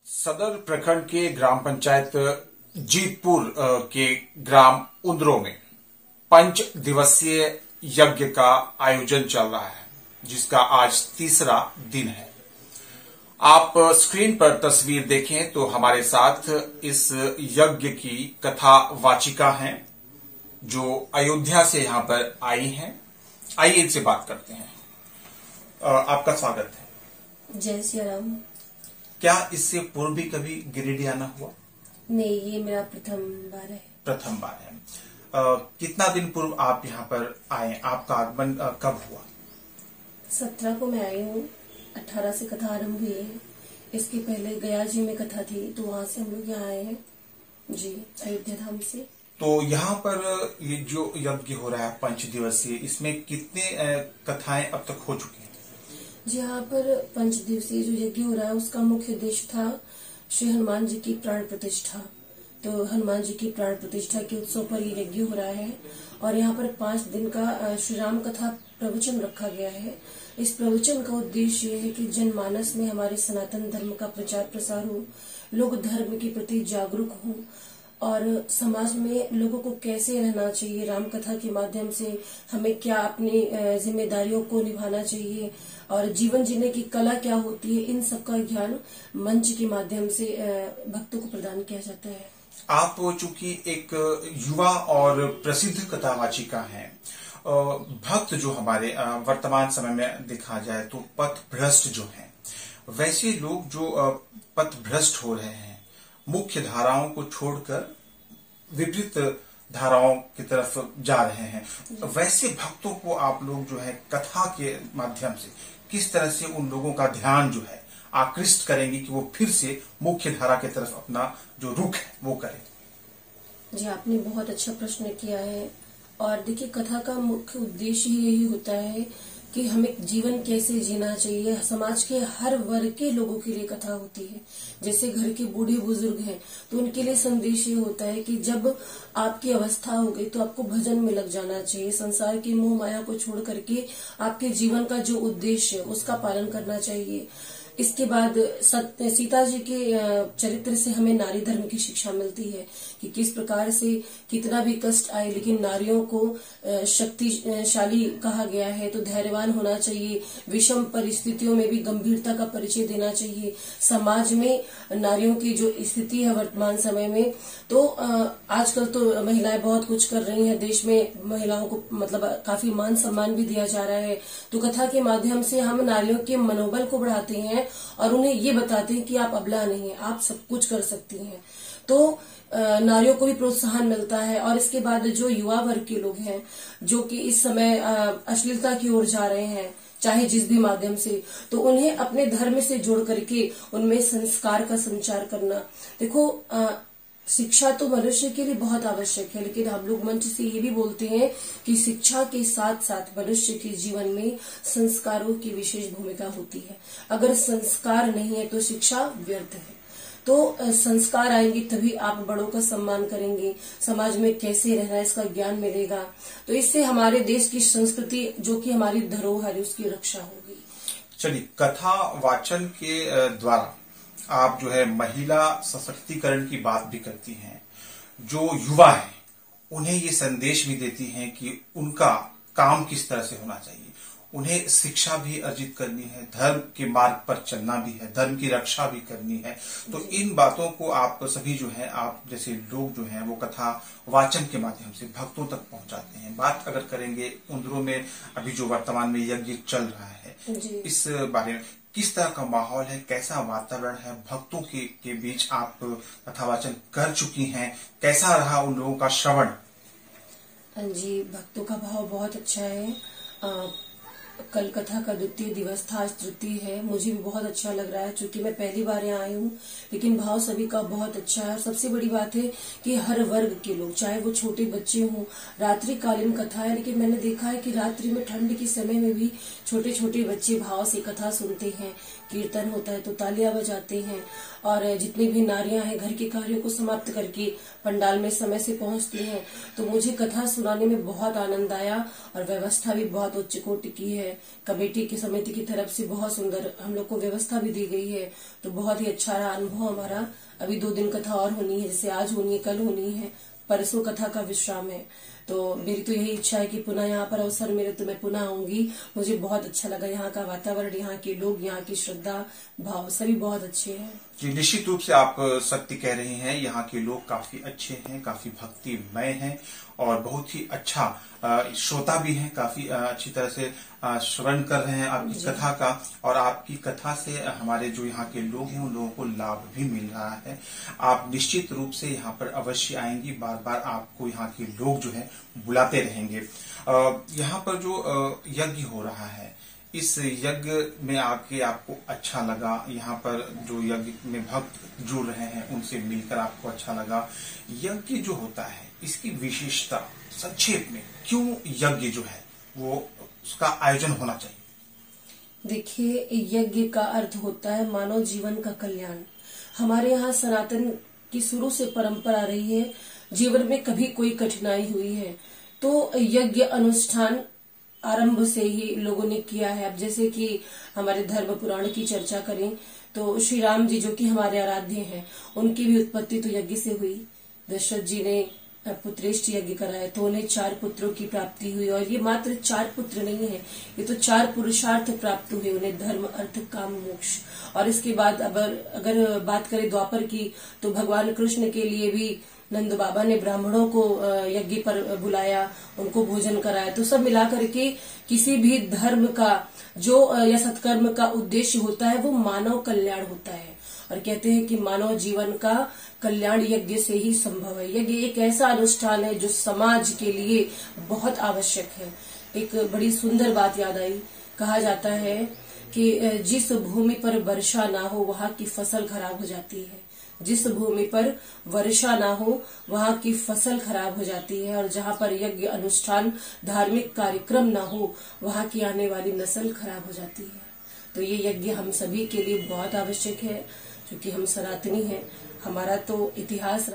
सदर प्रखंड के ग्राम पंचायत जीतपुर के ग्राम उंदरो में 5 दिवसीय यज्ञ का आयोजन चल रहा है, जिसका आज तीसरा दिन है। आप स्क्रीन पर तस्वीर देखें तो हमारे साथ इस यज्ञ की कथा वाचिका हैं, जो अयोध्या से यहां पर आई हैं। आइए इनसे बात करते हैं। आपका स्वागत है। जय श्री राम। क्या इससे पूर्व भी कभी गिरिडीह आना हुआ? नहीं, ये मेरा प्रथम बार है। प्रथम बार है। कितना दिन पूर्व आप यहाँ पर आए? आपका आगमन कब हुआ? 17 को मैं आई हूँ। 18 से कथा आरंभ हुई है। इसके पहले गया जी में कथा थी, तो वहाँ से हम लोग यहाँ आए हैं जी, अयोध्या धाम से। तो यहाँ पर ये जो यज्ञ हो रहा है 5 दिवसीय, इसमें कितने कथाएं अब तक हो चुकी हैं? जी, यहाँ पर 5 दिवसीय जो यज्ञ हो रहा है उसका मुख्य उद्देश्य था श्री हनुमान जी की प्राण प्रतिष्ठा। तो हनुमान जी की प्राण प्रतिष्ठा के उत्सव पर ये यज्ञ हो रहा है और यहाँ पर 5 दिन का श्री राम कथा प्रवचन रखा गया है। इस प्रवचन का उद्देश्य ये है कि जनमानस में हमारे सनातन धर्म का प्रचार प्रसार हो, लोग धर्म के प्रति जागरूक हों और समाज में लोगों को कैसे रहना चाहिए, राम कथा के माध्यम से हमें क्या अपनी जिम्मेदारियों को निभाना चाहिए और जीवन जीने की कला क्या होती है, इन सब का ज्ञान मंच के माध्यम से भक्तों को प्रदान किया जाता है। आप चूंकि एक युवा और प्रसिद्ध कथावाचिका हैं, भक्त जो हमारे वर्तमान समय में देखा जाए तो पथ भ्रष्ट जो हैं, वैसे लोग जो पथ भ्रष्ट हो रहे हैं, मुख्य धाराओं को छोड़कर विपरीत धाराओं की तरफ जा रहे हैं, वैसे भक्तों को आप लोग जो है कथा के माध्यम से किस तरह से उन लोगों का ध्यान जो है आकृष्ट करेंगे कि वो फिर से मुख्य धारा की तरफ अपना जो रुख है वो करें? जी, आपने बहुत अच्छा प्रश्न किया है। और देखिए, कथा का मुख्य उद्देश्य ही यही होता है कि हमें जीवन कैसे जीना चाहिए। समाज के हर वर्ग के लोगों के लिए कथा होती है। जैसे घर के बूढ़े बुजुर्ग हैं तो उनके लिए संदेश ये होता है कि जब आपकी अवस्था हो गई तो आपको भजन में लग जाना चाहिए। संसार की मोह माया को छोड़ करके आपके जीवन का जो उद्देश्य है उसका पालन करना चाहिए। इसके बाद सीता जी के चरित्र से हमें नारी धर्म की शिक्षा मिलती है कि किस प्रकार से कितना भी कष्ट आए लेकिन नारियों को शक्तिशाली कहा गया है, तो धैर्यवान होना चाहिए। विषम परिस्थितियों में भी गंभीरता का परिचय देना चाहिए। समाज में नारियों की जो स्थिति है वर्तमान समय में, तो आजकल तो महिलाएं बहुत कुछ कर रही हैं। देश में महिलाओं को मतलब काफी मान सम्मान भी दिया जा रहा है। तो कथा के माध्यम से हम नारियों के मनोबल को बढ़ाते हैं और उन्हें ये बताते हैं कि आप अबला नहीं है, आप सब कुछ कर सकती हैं। तो नारियों को भी प्रोत्साहन मिलता है। और इसके बाद जो युवा वर्ग के लोग हैं जो कि इस समय अश्लीलता की ओर जा रहे हैं, चाहे जिस भी माध्यम से, तो उन्हें अपने धर्म से जोड़ करके उनमें संस्कार का संचार करना। देखो, शिक्षा तो मनुष्य के लिए बहुत आवश्यक है, लेकिन हम लोग मंच से ये भी बोलते हैं कि शिक्षा के साथ साथ मनुष्य के जीवन में संस्कारों की विशेष भूमिका होती है। अगर संस्कार नहीं है तो शिक्षा व्यर्थ है। तो संस्कार आएंगे तभी आप बड़ों का सम्मान करेंगे, समाज में कैसे रहना है इसका ज्ञान मिलेगा। तो इससे हमारे देश की संस्कृति जो कि हमारी धरोहर है उसकी रक्षा होगी। चलिए, कथा वाचन के द्वारा आप जो है महिला सशक्तिकरण की बात भी करती हैं। जो युवा है उन्हें ये संदेश भी देती हैं कि उनका काम किस तरह से होना चाहिए, उन्हें शिक्षा भी अर्जित करनी है, धर्म के मार्ग पर चलना भी है, धर्म की रक्षा भी करनी है। तो इन बातों को आप सभी जो है, आप जैसे लोग जो हैं वो कथा वाचन के माध्यम से भक्तों तक पहुंचाते हैं। बात अगर करेंगे उंदरो में अभी जो वर्तमान में यज्ञ चल रहा है, इस बारे में किस तरह का माहौल है, कैसा वातावरण है, भक्तों के बीच आप कथावाचन कर चुकी हैं, कैसा रहा उन लोगों का श्रवण? जी, भक्तों का भाव बहुत अच्छा है। कल कथा का द्वितीय दिवस था, आज तृतीय है। मुझे भी बहुत अच्छा लग रहा है, क्योंकि मैं पहली बार यहाँ आई हूँ, लेकिन भाव सभी का बहुत अच्छा है। और सबसे बड़ी बात है कि हर वर्ग के लोग, चाहे वो छोटे बच्चे हों, रात्रिकालीन कथा है, लेकिन मैंने देखा है कि रात्रि में ठंड के समय में भी छोटे छोटे बच्चे भाव से कथा सुनते हैं। कीर्तन होता है तो तालियां बजाते हैं और जितनी भी नारियां हैं घर के कार्यों को समाप्त करके पंडाल में समय से पहुंचती हैं, तो मुझे कथा सुनाने में बहुत आनंद आया और व्यवस्था भी बहुत उच्च कोटि की है। कमेटी की समिति की तरफ से बहुत सुंदर हम लोग को व्यवस्था भी दी गई है, तो बहुत ही अच्छा रहा अनुभव हमारा। अभी 2 दिन कथा और होनी है, जैसे आज होनी है, कल होनी है, परसों कथा का विश्राम है। तो मेरी तो यही इच्छा है कि पुनः यहाँ पर अवसर मिले तो मैं पुनः आऊंगी। मुझे बहुत अच्छा लगा, यहाँ का वातावरण, यहाँ के लोग, यहाँ की श्रद्धा भाव सभी बहुत अच्छे हैं। जी, निश्चित रूप से आप सत्य कह रहे हैं। यहाँ के लोग काफी अच्छे हैं, काफी भक्तिमय हैं और बहुत ही अच्छा श्रोता भी हैं, काफी अच्छी तरह से श्रवण कर रहे हैं आपकी कथा का। और आपकी कथा से हमारे जो यहाँ के लोग हैं उन लोगों को लाभ भी मिल रहा है। आप निश्चित रूप से यहाँ पर अवश्य आएंगी, बार बार आपको यहाँ के लोग जो है बुलाते रहेंगे। यहाँ पर जो यज्ञ हो रहा है, इस यज्ञ में आके आपको अच्छा लगा, यहाँ पर जो यज्ञ में भक्त जुड़ रहे हैं उनसे मिलकर आपको अच्छा लगा। यज्ञ जो होता है इसकी विशेषता संक्षेप में, क्यों यज्ञ जो है वो उसका आयोजन होना चाहिए? देखिए, यज्ञ का अर्थ होता है मानव जीवन का कल्याण। हमारे यहाँ सनातन की शुरू से परंपरा रही है, जीवन में कभी कोई कठिनाई हुई है तो यज्ञ अनुष्ठान आरंभ से ही लोगों ने किया है। अब जैसे कि हमारे धर्म पुराण की चर्चा करें तो श्री राम जी जो कि हमारे आराध्य हैं, उनकी भी उत्पत्ति तो यज्ञ से हुई। दशरथ जी ने पुत्रेष्ट यज्ञ कराया तो उन्हें 4 पुत्रों की प्राप्ति हुई, और ये मात्र 4 पुत्र नहीं है, ये तो 4 पुरुषार्थ प्राप्त हुए उन्हें, धर्म अर्थ काम मोक्ष। और इसके बाद अगर बात करें द्वापर की, तो भगवान कृष्ण के लिए भी नंद बाबा ने ब्राह्मणों को यज्ञ पर बुलाया, उनको भोजन कराया। तो सब मिलाकर के किसी भी धर्म का जो या सत्कर्म का उद्देश्य होता है वो मानव कल्याण होता है। और कहते हैं कि मानव जीवन का कल्याण यज्ञ से ही संभव है। यज्ञ एक ऐसा अनुष्ठान है जो समाज के लिए बहुत आवश्यक है। एक बड़ी सुंदर बात याद आई, कहा जाता है कि जिस भूमि पर वर्षा ना हो वहां की फसल खराब हो जाती है। जिस भूमि पर वर्षा ना हो वहां की फसल खराब हो जाती है, और जहां पर यज्ञ अनुष्ठान धार्मिक कार्यक्रम ना हो वहां की आने वाली नस्ल खराब हो जाती है। तो ये यज्ञ हम सभी के लिए बहुत आवश्यक है, क्योंकि हम सनातनी हैं। हमारा तो इतिहास